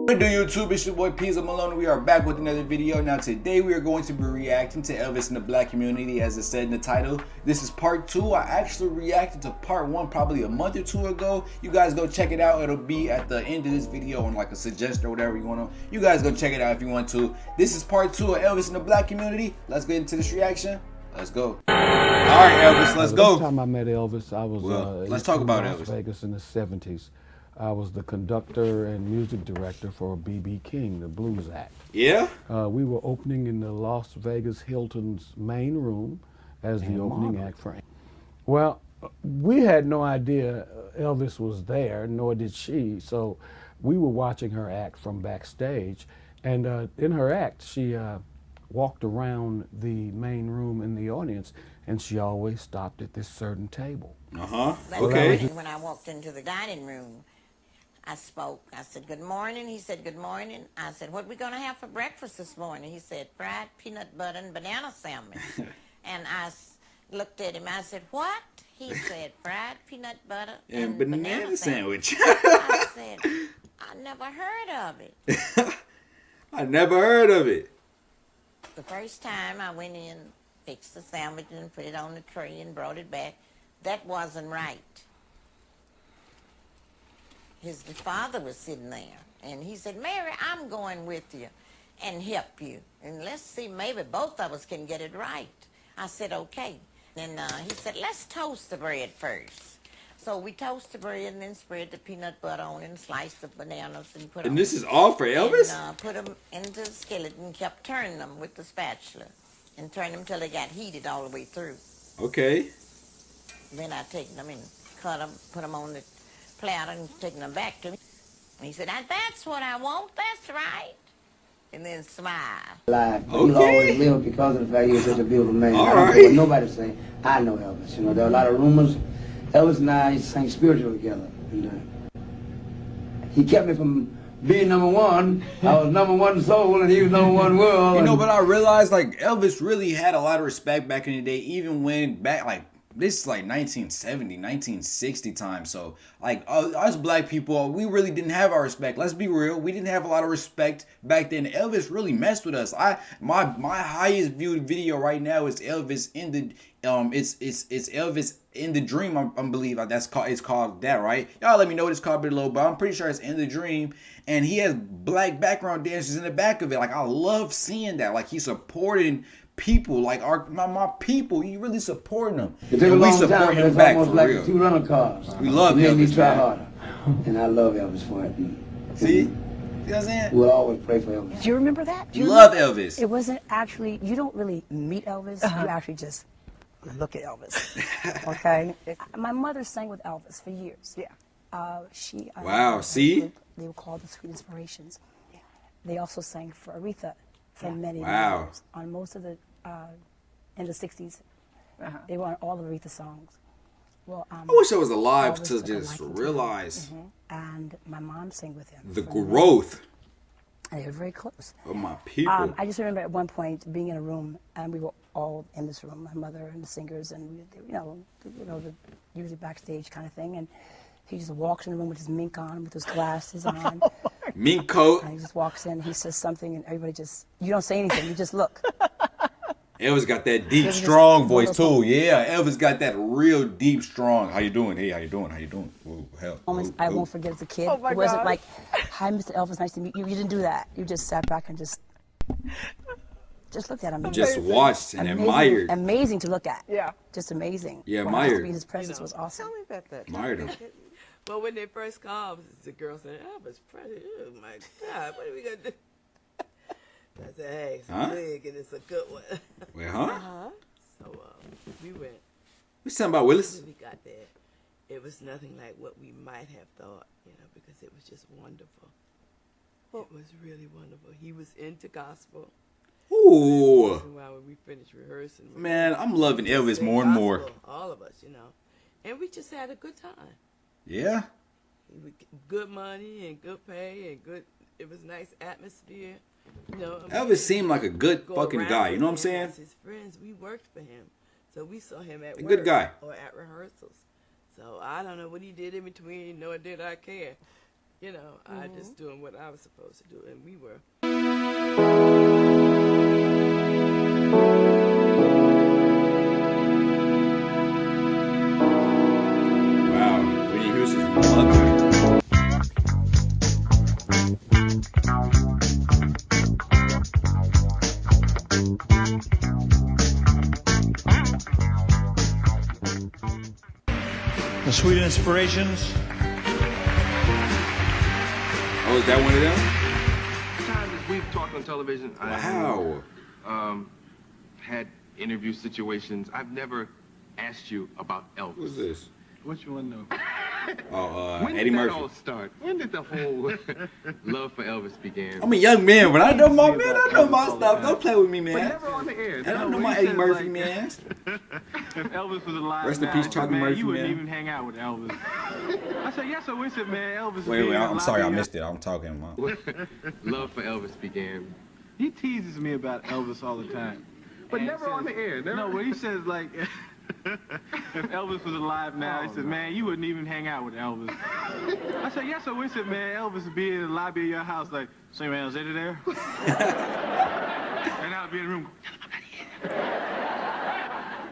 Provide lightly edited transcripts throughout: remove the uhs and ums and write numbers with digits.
What do YouTube? It's your boy Pzo Malone. We are back with another video. Now today we are going to be reacting to Elvis in the black community, as it said in the title. This is part 2. I actually reacted to part 1 probably a month or 2 ago. You guys go check it out. It'll be at the end of this video on like a suggestion or whatever you want to. You guys go check it out if you want to. This is part 2 of Elvis in the black community. Let's get into this reaction. Let's go. All right, Elvis, let's go. The time I met Elvis, I was let's talk about in Las Elvis. Vegas in the 70s. I was the conductor and music director for B.B. King, the blues act. Yeah? We were opening in the Las Vegas Hilton's main room as the opening act for. Well, we had no idea Elvis was there, nor did she. So we were watching her act from backstage, and in her act, she walked around the main room in the audience, and she always stopped at this certain table. Okay. When I walked into the dining room, I spoke. I said, "Good morning." He said, "Good morning." I said, "What are we going to have for breakfast this morning?" He said, "Fried peanut butter and banana sandwich." And I looked at him. I said, "What?" He said, "Fried peanut butter and banana sandwich." I said, "I never heard of it." I never heard of it. The first time I went in, fixed the sandwich and put it on the tray and brought it back, that wasn't right. His father was sitting there, and he said, "Mary, I'm going with you and help you. And let's see, maybe both of us can get it right." I said, "Okay." And he said, "Let's toast the bread first." So we toast the bread and then spread the peanut butter on it and slice the bananas and put them. And this is all for Elvis? And put them into the skillet and kept turning them with the spatula and turned them till they got heated all the way through. Okay. Then I take them and cut them, put them on the platter and taking them back to me. And he said, "Now that's what I want, that's right." And then smile. Life. He will always live because of the fact he was such a beautiful man. All I don't right. care what nobody say. I know Elvis. You know, there are a lot of rumors. Elvis and I sang spiritual together. And he kept me from being number one. I was number one soul and he was number one world. You know, but I realized like Elvis really had a lot of respect back in the day, even when back like this is like 1970, 1960 time. So like us black people, we really didn't have our respect. Let's be real. We didn't have a lot of respect back then. Elvis really messed with us. My highest viewed video right now is Elvis in the it's Elvis in the Dream. I believe that's called. It's called that, right? Y'all let me know what it's called below, but I'm pretty sure it's In the Dream. And he has black background dancers in the back of it. Like I love seeing that. Like he's supporting people, like my people. You really supporting them. It took a long time, but it's almost like real. 2 rental cars. We love Elvis. Elvis, Try man. harder. And I love Elvis for it. See? You know what I'm saying? We'll always pray for Elvis. Do you remember that? Do you Love remember? Elvis. It wasn't actually, you don't really meet Elvis, you actually just look at Elvis. Okay? My mother sang with Elvis for years. Yeah. Wow, see? They were called the Sweet Inspirations. Yeah. They also sang for Aretha for many years. On most of the, in the 60s, they were on all of Aretha songs. Well, I wish I was alive Elvis to took a just liking to realize him. And my mom sang with him. the growth And they were very close. of my people. I just remember at one point being in a room, and we were all in this room, my mother and the singers, and we, you know, the usually backstage kind of thing. And he just walks in the room with his mink on, with his glasses on. Mink coat. And he just walks in, he says something, and everybody just, you don't say anything, you just look. Elvis got that deep, strong voice too. Yeah, Elvis got that real deep, strong. How you doing? Hey, how you doing? How you doing? Whoa, hell. Moments I won't forget as a kid. It wasn't like, "Hi, Mr. Elvis, nice to meet you." You didn't do that. You just sat back and just looked at him. Just watched and admired. Amazing to look at. Yeah. Just amazing. Yeah, Just admired. to be in his presence was awesome. Tell me about that. Admired him. Well, when they first called, the girl said, "Elvis Presley, oh my God, what are we gonna do?" I said, "Hey, it's big and it's a good one." Wait, So we went. We talking about Willis? When we got there, it was nothing like what we might have thought, you know, because it was just wonderful. It was really wonderful. He was into gospel. Ooh. While when we finished rehearsing, Man, I'm loving Elvis more and more. gospel, all of us, you know, and we just had a good time. Yeah? Good money and good pay and good. It was nice atmosphere. You know, Elvis seemed like a good fucking around guy, you know what I'm with saying? him as his friends, we worked for him, so we saw him at A work good guy. or at rehearsals. So I don't know what he did in between, nor did I care. You know, I just doing what I was supposed to do, and we were. Wow, Whitney Houston's mother. The Sweet Inspirations. Oh, is that one of them? Times that we've talked on television, Wow. had interview situations. I've never asked you about Elvis. Who's this? What you want to know? Oh, When Eddie did Murphy. that all start? When did the whole love for Elvis begin? I'm a young man, but I know my man. I know my stuff. Don't play with me, But man. never on the air. I don't know my Eddie Murphy, man. If Elvis was alive Rest in now, peace, Charlie man, Murphy, you wouldn't man. even hang out with Elvis. I said, yes, I wish it, man. Elvis. Wait, being I'm sorry, I alive, missed it. I'm talking, man. Love for Elvis began. He teases me about Elvis all the time. But And never on the air. Never. No, when he says, like, if Elvis was alive now, he says, man, you wouldn't even hang out with Elvis. I said, yes, I wish it, man. Elvis would be in the lobby of your house, like, say, man, is Eddie there? And I'd be in the room.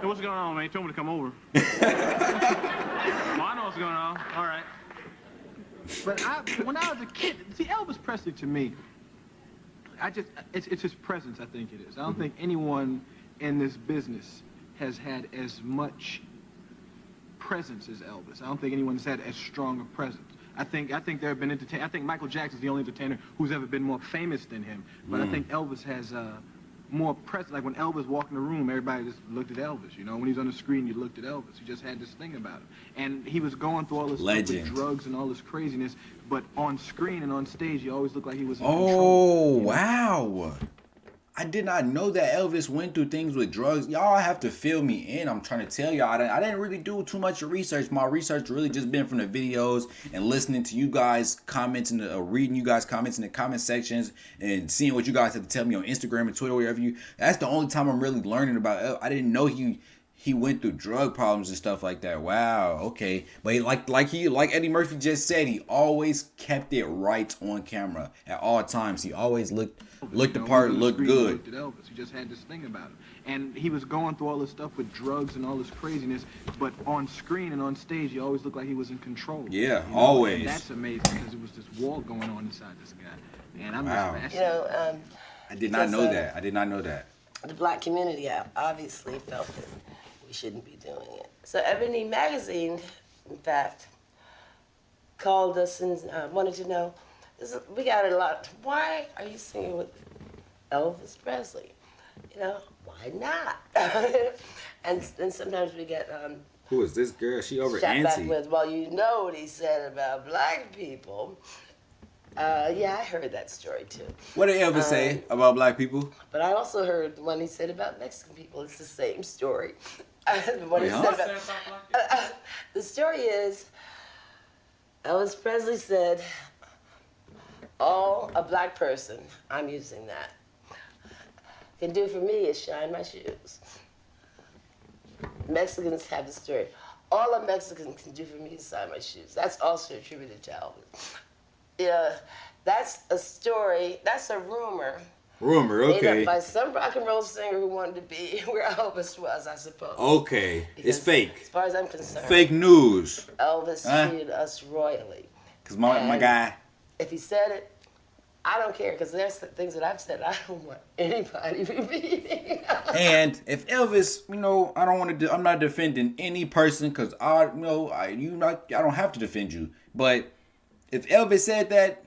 Hey, what's going on, man? He told me to come over. Oh, I know what's going on. All right. But when I was a kid, see, Elvis Presley to me, it's his presence, I think it is. I don't think anyone in this business has had as much presence as Elvis. I don't think anyone's had as strong a presence. I think there have been entertainers. I think Michael Jackson's the only entertainer who's ever been more famous than him. But I think Elvis has more presence. Like when Elvis walked in the room, everybody just looked at Elvis. You know, when he was on the screen, you looked at Elvis. He just had this thing about him. And he was going through all this stuff Legend. with drugs and all this craziness. But on screen and on stage, he always looked like he was in Oh, control. You know? wow. I did not know that Elvis went through things with drugs. Y'all have to fill me in. I'm trying to tell y'all. I didn't really do too much research. My research really just been from the videos and listening to you guys comments and reading you guys comments in the comment sections and seeing what you guys have to tell me on Instagram and Twitter, wherever you. That's the only time I'm really learning about Elvis. I didn't know he went through drug problems and stuff like that. Wow, okay. But like Eddie Murphy just said, he always kept it right on camera at all times. He always looked the part, looked good. Looked at Elvis. He just had this thing about him. And he was going through all this stuff with drugs and all this craziness, but on screen and on stage, he always looked like he was in control. Yeah, You know? always. And that's amazing because it was this war going on inside this guy. And I'm Wow. just You fascinated. know, I did not know that. I did not know that. the black community obviously felt that we shouldn't be doing it. So Ebony Magazine, in fact, called us and wanted to know, we got a lot, why are you singing with Elvis Presley? You know, why not? and sometimes we get Who is this girl? She over shot back Auntie. with, well, you know what he said about black people. Yeah, I heard that story too. What did Elvis say about black people? But I also heard the one he said about Mexican people. It's the same story. What he said about, the story is, Elvis Presley said, all a black person, I'm using that, can do for me is shine my shoes. Mexicans have the story. All a Mexican can do for me is shine my shoes. That's also attributed to Elvis. Yeah, that's a story, that's a rumor. Rumor, Made okay. up by some rock and roll singer who wanted to be where Elvis was, I suppose. Okay, Because it's fake. As far as I'm concerned, Fake news. Elvis treated us royally. Cause my And guy. If he said it, I don't care, because there's things that I've said I don't want anybody repeating. And if Elvis, you know, I don't want to. I'm not defending any person, cause I don't have to defend you. But if Elvis said that,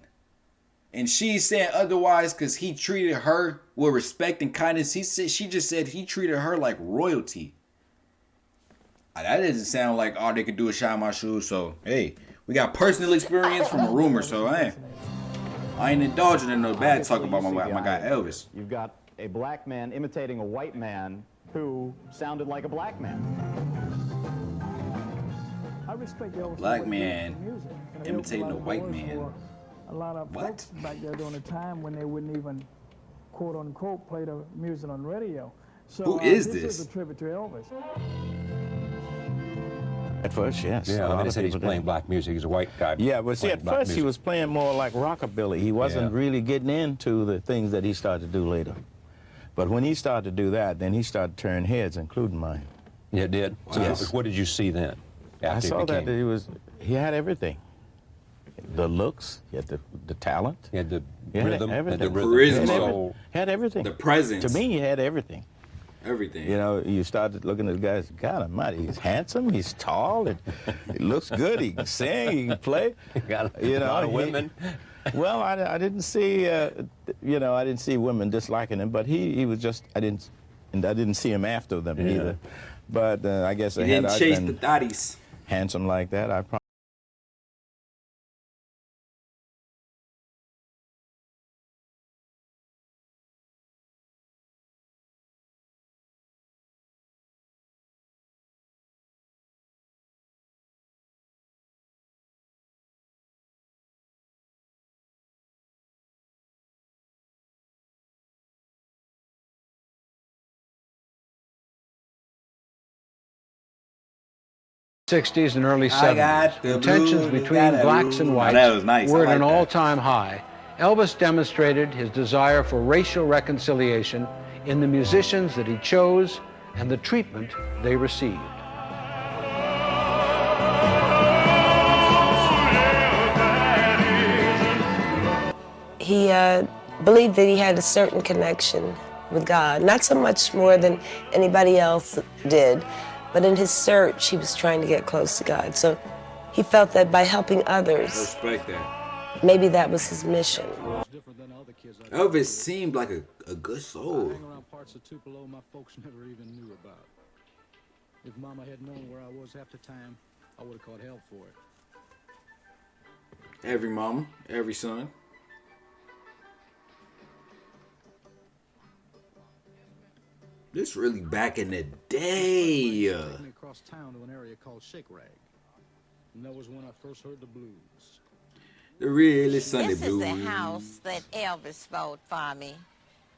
and she's saying otherwise, cause he treated her with respect and kindness, she just said he treated her like royalty. That doesn't sound like all they could do is shine my shoes. So hey, we got personal experience from a rumor. So I ain't indulging in no bad talk about my guy Elvis. You've got a black man imitating a white man who sounded like a black man. I respect Elvis. Black man music. And imitating Elvis a white voice man. for a lot of What? folks back there during the time when they wouldn't even, quote unquote, play the music on radio. So Who is this this? is a tribute to Elvis. At first, yes. Yeah, A lot they of said he's people playing did. black music. He's a white guy. Yeah, but see, playing at black first he music. was playing more like rockabilly. He wasn't really getting into the things that he started to do later. But when he started to do that, then he started to turn heads, including mine. Yeah, it did? So Yes. what did you see then? I saw that he had everything. The looks, he had the talent. He had the He had rhythm, everything. the charisma. Had everything. The presence. To me, he had everything. Everything. You know, you started looking at the guys, God almighty, he's handsome, he's tall, and he looks good, he can sing, he can play. Got a lot of women. Well, I didn't see, you know, I didn't see women disliking him, but he was just, I didn't see him after them either. But I guess He had didn't I chase been the thotties. handsome like that, I probably. '60s and early I got '70s, the the tensions blues, between got the blacks and blues. whites That was nice. were I at an like that. all-time high. Elvis demonstrated his desire for racial reconciliation in the musicians that he chose and the treatment they received. He believed that he had a certain connection with God, not so much more than anybody else did, but in his search, he was trying to get close to God. So he felt that by helping others, Respect that. maybe that was his mission. Elvis seemed like a good soul. hang around parts of Tupelo my folks never even knew about. If Mama had known where I was half the time, I would have caught hell for it. Every mama, every son. This really back in the day. Took me across town to an area called Shake Rag. And that was when I first heard the blues. The really Sunday This blues. is the house that Elvis bought for me.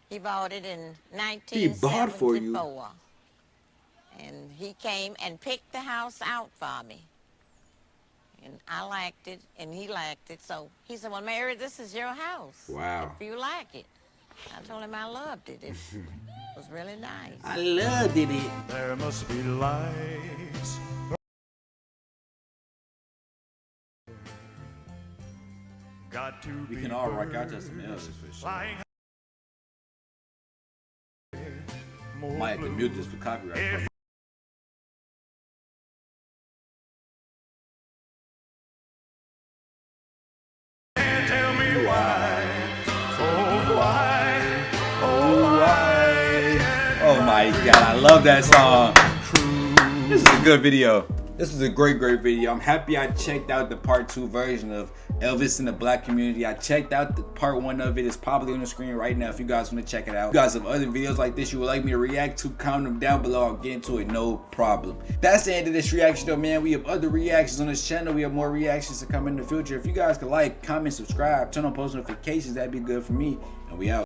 He bought it in He bought for you? 1974. And he came and picked the house out for me. And I liked it, and he liked it. So he said, well, Mary, this is your house. Wow. If you like it. I told him I loved it. It was really nice. I loved it. There must be lights. Got to We be can all rock out to some Elvis for sure. flying Might have to mute this for copyright. Tell me why, oh why, Oh my God, I love that song. This is a good video. This is a great video. I'm happy I checked out the part 2 version of Elvis in the black community. I checked out the part 1 of it. It's probably on the screen right now if you guys want to check it out. If you guys have other videos like this you would like me to react to, comment them down below. I'll get into it, no problem. That's the end of this reaction though, man. We have other reactions on this channel. We have more reactions to come in the future. If you guys could like, comment, subscribe, turn on post notifications, that'd be good for me. And we out.